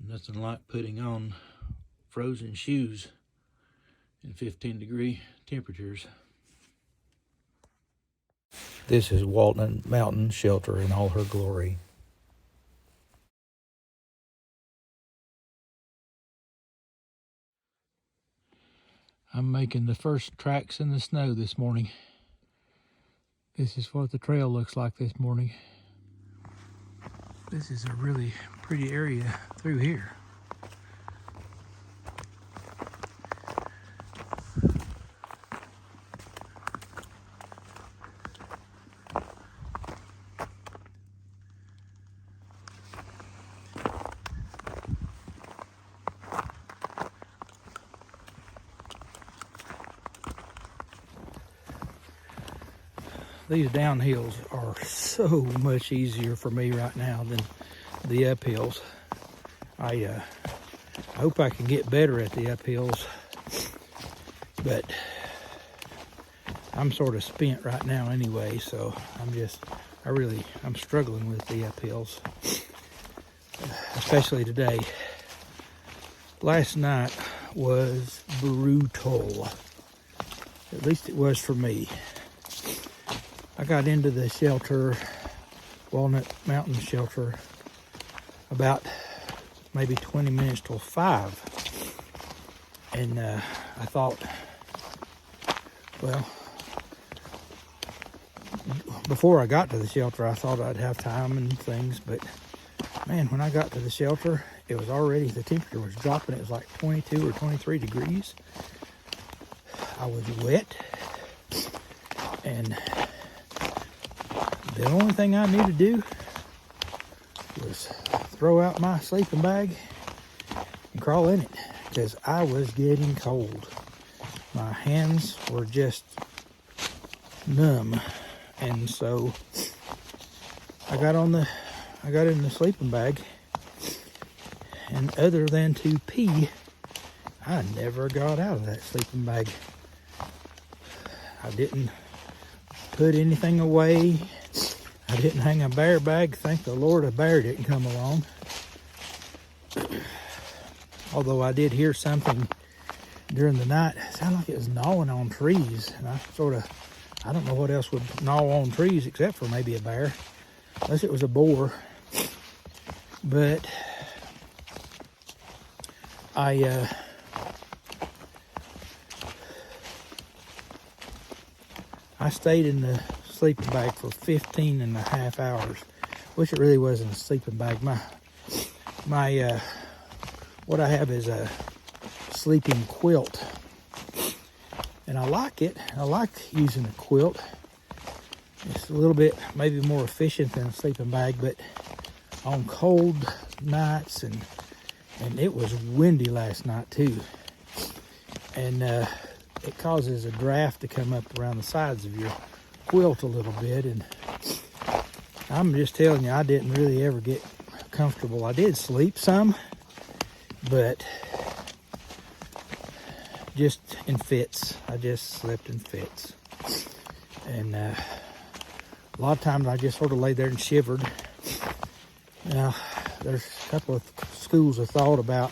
Nothing like putting on frozen shoes in 15-degree temperatures. This is Walton Mountain Shelter in all her glory. I'm making the first tracks in the snow this morning. This is what the trail looks like this morning. This is a really pretty area through here. These downhills are so much easier for me right now than the uphills. I hope I can get better at the uphills, but I'm sort of spent right now anyway, so I'm struggling with the uphills, especially today. Last night was brutal. At least it was for me. I got into the shelter, Walnut Mountain Shelter, about maybe 20 minutes till 5. And I thought, well, before I got to the shelter, I thought I'd have time and things. But man, when I got to the shelter, it was already, the temperature was dropping. It was like 22 or 23 degrees. I was wet. And the only thing I knew to do was throw out my sleeping bag and crawl in it, because I was getting cold. My hands were just numb, and so I got in the sleeping bag, and other than to pee, I never got out of that sleeping bag. I didn't put anything away. I didn't hang a bear bag. Thank the Lord a bear didn't come along. Although I did hear something during the night. It sounded like it was gnawing on trees. And I don't know what else would gnaw on trees except for maybe a bear. Unless it was a boar. But I stayed in the sleeping bag for 15 and a half hours, which it really wasn't a sleeping bag. My what I have is a sleeping quilt, and I like it. I like using a quilt. It's a little bit maybe more efficient than a sleeping bag, but on cold nights, and it was windy last night too, and it causes a draft to come up around the sides of your quilt a little bit. And I'm just telling you, I didn't really ever get comfortable. I did sleep some, but just in fits. I just slept in fits, and a lot of times I just sort of lay there and shivered. Now there's a couple of schools of thought about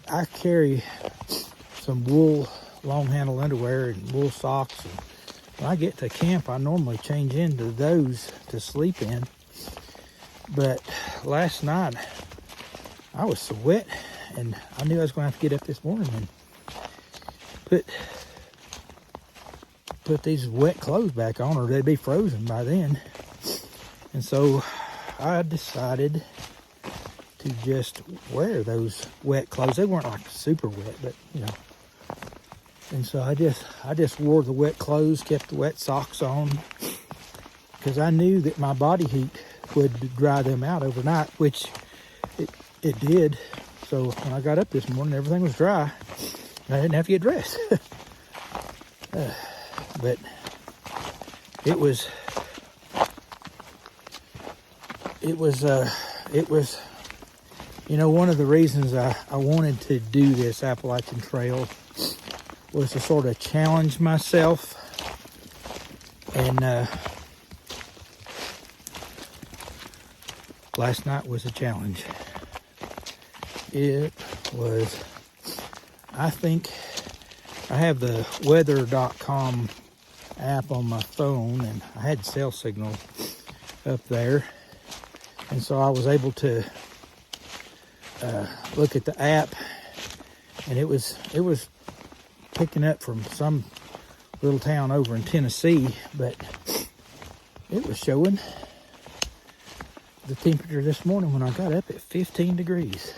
I carry some wool long handle underwear and wool socks, and when I get to camp I normally change into those to sleep in. But last night I was so wet, and I knew I was going to have to get up this morning and put these wet clothes back on, or they'd be frozen by then. And so I decided to just wear those wet clothes. They weren't like super wet, but you know. And so I just wore the wet clothes, kept the wet socks on, because I knew that my body heat would dry them out overnight, which it did. So when I got up this morning, everything was dry. I didn't have to get dressed. But it was, you know, one of the reasons I wanted to do this Appalachian Trail was to sort of challenge myself, and last night was a challenge. It was, I think, I have the weather.com app on my phone, and I had cell signal up there, and so I was able to look at the app, and it was picking up from some little town over in Tennessee, but it was showing the temperature this morning when I got up at 15 degrees.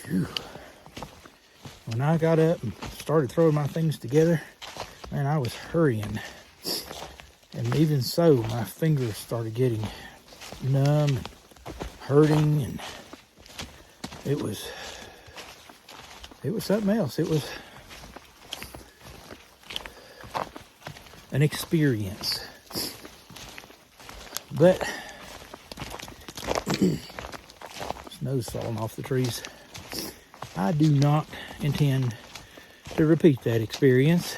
Whew. When I got up and started throwing my things together, man, I was hurrying. And even so, my fingers started getting numb and hurting, and it was something else. It was an experience. But snow's falling off the trees. I do not intend to repeat that experience.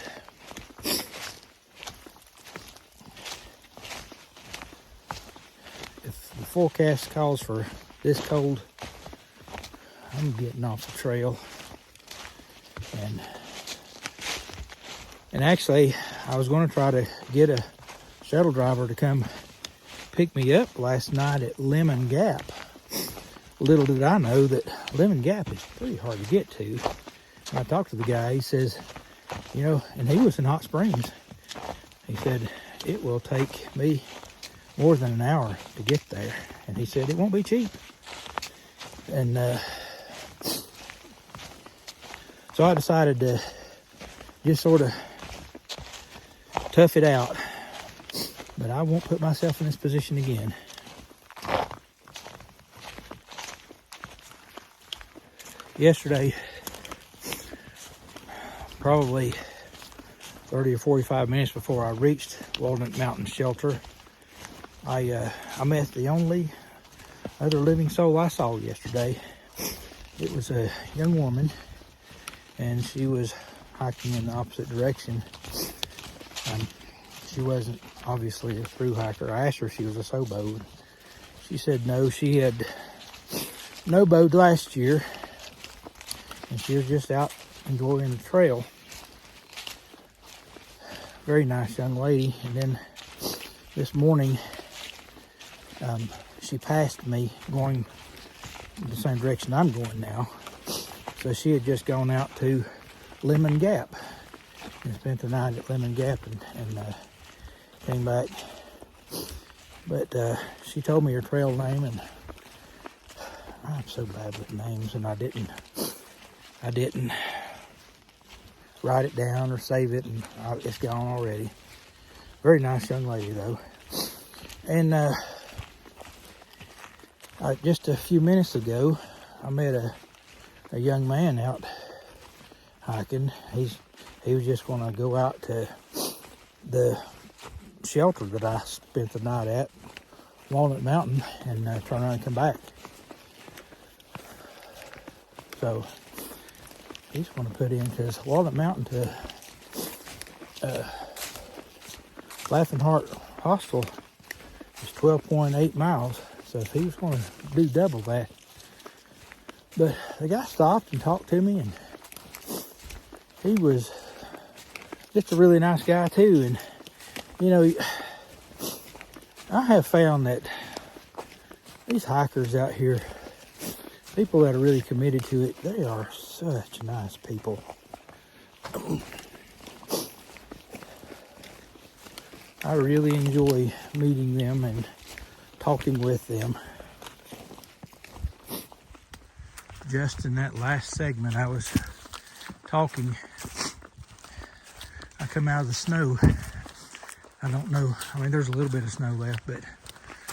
If the forecast calls for this cold, I'm getting off the trail. And actually, I was going to try to get a shuttle driver to come pick me up last night at Lemon Gap. Little did I know that Lemon Gap is pretty hard to get to. And I talked to the guy, he says, you know, and he was in Hot Springs. He said, it will take me more than an hour to get there. And he said, it won't be cheap. And so I decided to just sort of tough it out. But I won't put myself in this position again. Yesterday, probably 30 or 45 minutes before I reached Walnut Mountain Shelter, I met the only other living soul I saw yesterday. It was a young woman, and she was hiking in the opposite direction. She wasn't obviously a thru hiker. I asked her if she was a SOBO. She said no, she had no-bowed last year, and she was just out enjoying the trail. Very nice young lady. And then this morning, she passed me going the same direction I'm going now. So she had just gone out to Lemon Gap and spent the night at Lemon Gap and came back. But she told me her trail name, and I'm so bad with names, and I didn't write it down or save it, and it's gone already. Very nice young lady though. And just a few minutes ago, I met a young man out hiking. He was just going to go out to the shelter that I spent the night at, Walnut Mountain, and turn around and come back. So he's going to put in, because Walnut Mountain to Laughing Heart Hostel is 12.8 miles. So if he was going to do double that. But the guy stopped and talked to me, and he was just a really nice guy too. And you know, I have found that these hikers out here, people that are really committed to it, they are such nice people. I really enjoy meeting them and talking with them. Just in that last segment I was talking, I come out of the snow. I don't know, I mean, there's a little bit of snow left, but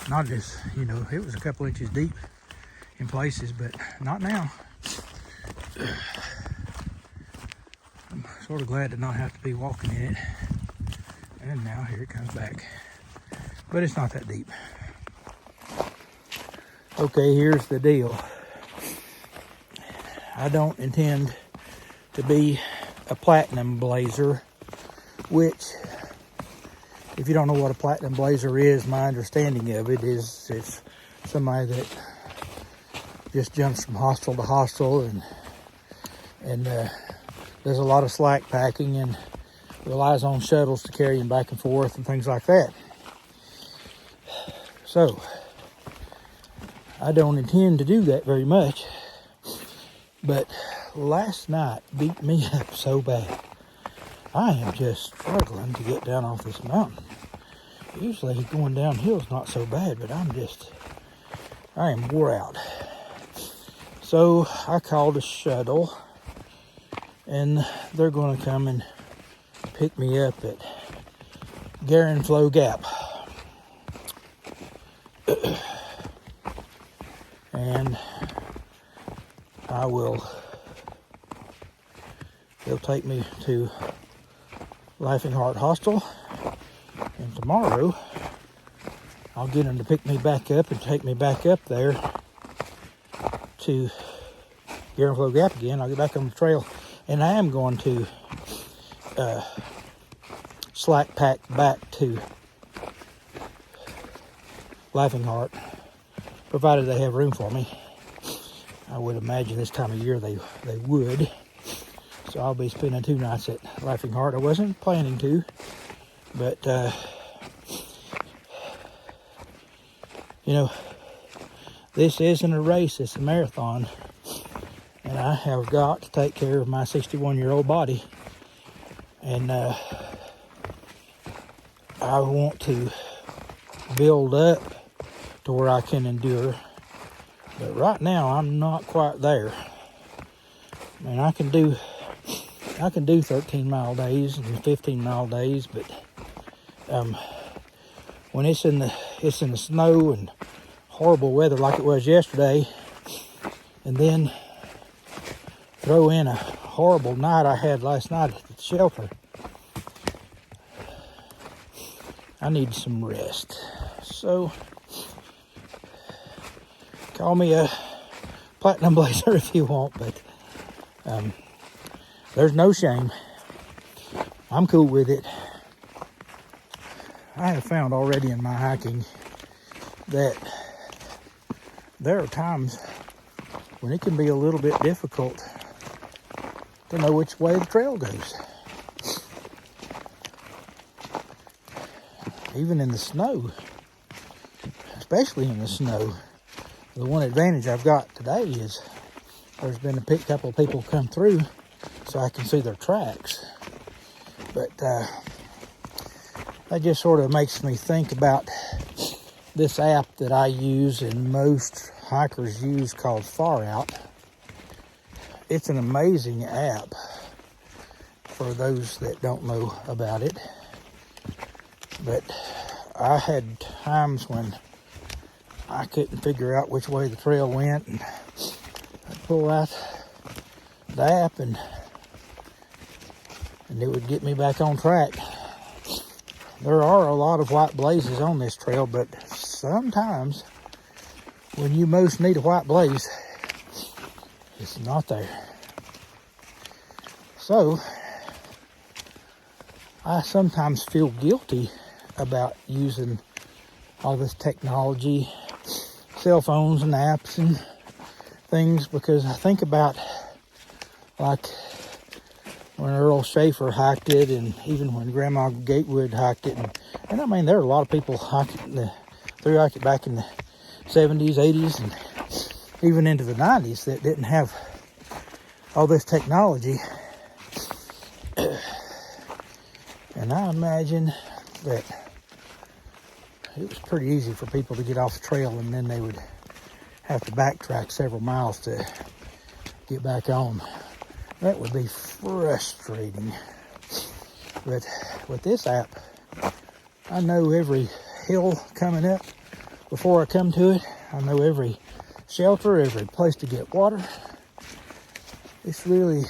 not as, you know, it was a couple inches deep in places, but not now. I'm sort of glad to not have to be walking in it. And now here it comes back. But it's not that deep. Okay, here's the deal. I don't intend to be a platinum blazer, which if you don't know what a platinum blazer is, my understanding of it is it's somebody that just jumps from hostel to hostel and does a lot of slack packing and relies on shuttles to carry him back and forth and things like that. So I don't intend to do that very much, but last night beat me up so bad. I am just struggling to get down off this mountain. Usually going downhill is not so bad, but I am wore out. So I called a shuttle, and they're going to come and pick me up at Flow Gap. And they'll take me to Laughing Heart Hostel, and tomorrow I'll get them to pick me back up and take me back up there to Flow Gap again. I'll get back on the trail, and I am going to slack pack back to Laughing Heart, provided they have room for me. I would imagine this time of year they would. So I'll be spending 2 nights at Laughing Heart. I wasn't planning to, but you know, this isn't a race, it's a marathon. And I have got to take care of my 61-year-old body. And I want to build up to where I can endure. But right now, I'm not quite there. I mean, I can do 13-mile days and 15-mile days, but when it's in the snow and horrible weather like it was yesterday, and then throw in a horrible night I had last night at the shelter, I need some rest. So call me a platinum blazer if you want, but there's no shame. I'm cool with it. I have found already in my hiking that there are times when it can be a little bit difficult to know which way the trail goes. Even in the snow, especially in the snow. The one advantage I've got today is there's been a couple of people come through so I can see their tracks. But that just sort of makes me think about this app that I use and most hikers use called Far Out. It's an amazing app for those that don't know about it. But I had times when I couldn't figure out which way the trail went, and I'd pull out the app and it would get me back on track. There are a lot of white blazes on this trail, but sometimes when you most need a white blaze, it's not there. So I sometimes feel guilty about using all this technology, cell phones and apps and things, because I think about like when Earl Schaefer hiked it, and even when Grandma Gatewood hiked it, and I mean there are a lot of people hiking it back in the 70s, 80s, and even into the 90s that didn't have all this technology. And I imagine that it was pretty easy for people to get off the trail, and then they would have to backtrack several miles to get back on. That would be frustrating. But with this app, I know every hill coming up before I come to it. I know every shelter, every place to get water. It's really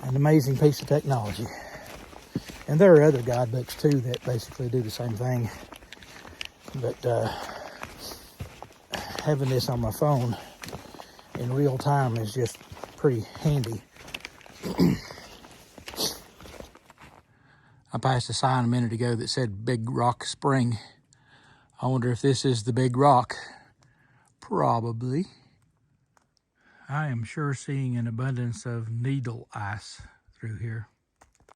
an amazing piece of technology. And there are other guidebooks too that basically do the same thing. But having this on my phone in real time is just pretty handy. I passed a sign a minute ago that said Big Rock Spring. I wonder if this is the Big Rock. Probably. I am sure seeing an abundance of needle ice through here.